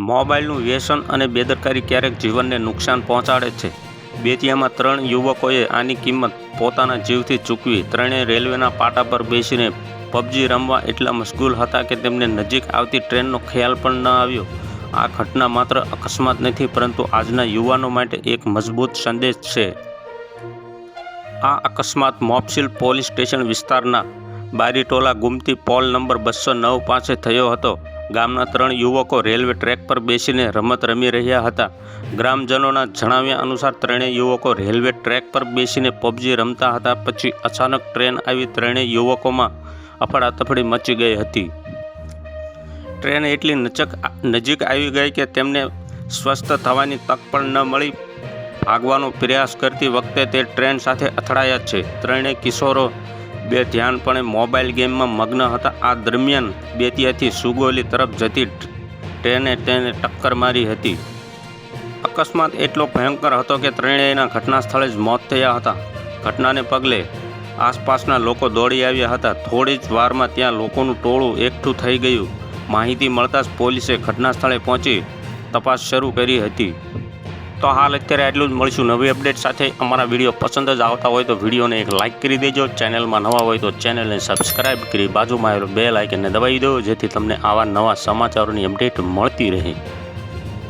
મોબાઈલનું વ્યસન અને બેદરકારી ક્યારેક જીવનને નુકસાન પહોંચાડે છે। બેતિયામાં 3 યુવકોએ આની કિંમત પોતાના જીવથી ચૂકવી। ત્રણેય રેલવેના પાટા પર બેસીને પબજી રમવા એટલા મશગુલ હતા કે તેમને નજીક આવતી ટ્રેનનો ખ્યાલ પણ ન આવ્યો। આ ઘટના માત્ર અકસ્માત નથી, પરંતુ આજના યુવાનો માટે એક મજબૂત સંદેશ છે। આ અકસ્માત મોપસિલ પોલીસ સ્ટેશન વિસ્તારના બારીટોલા ગુમતી પોલ નંબર 209 પાસે થયો હતો। ગામના 3 યુવકો રેલવે ટ્રેક પર બેસીને રમત રમી રહ્યા હતા। ગ્રામજનોના જણાવ્યા અનુસાર ત્રણેય યુવકો રેલવે ટ્રેક પર બેસીને પબજી રમતા હતા। પછી અચાનક ટ્રેન આવી ત્રણેય યુવકોમાં અફડાતફડી મચી ગઈ હતી। ટ્રેન એટલી નજીક આવી ગઈ કે તેમને સ્વસ્થ થવાની તક પણ ન મળી। ભાગવાનો પ્રયાસ કરતી વખતે તે ટ્રેન સાથે અથડાયા છે। ત્રણેય કિશોરો બેધ્યાનપણે મોબાઈલ ગેમમાં મગ્ન હતા। આ દરમિયાન બેતિયાથી સુગોલી તરફ જતી ટ્રેને તેને ટક્કર મારી હતી। અકસ્માત એટલો ભયંકર હતો કે ત્રણેયના ઘટના સ્થળે જ મોત થયા હતા। ઘટનાને પગલે આસપાસના લોકો દોડી આવ્યા હતા। થોડી જ વારમાં ત્યાં લોકોનું ટોળું એકઠું થઈ ગયું। માહિતી મળતા જ પોલીસે ઘટના સ્થળે પહોંચી તપાસ શરૂ કરી હતી। તો હાલ અત્યારે આટલું જ। મળીશું નવી અપડેટ સાથે। અમારા વિડીયો પસંદ જ આવતા હોય તો વિડીયોને એક લાઇક કરી દેજો। ચેનલમાં નવા હોય તો ચેનલને સબસ્ક્રાઈબ કરી બાજુમાં આવેલું બેલ આઇકનને દબાવી દો, જેથી તમને આવા નવા સમાચારોની અપડેટ મળતી રહે।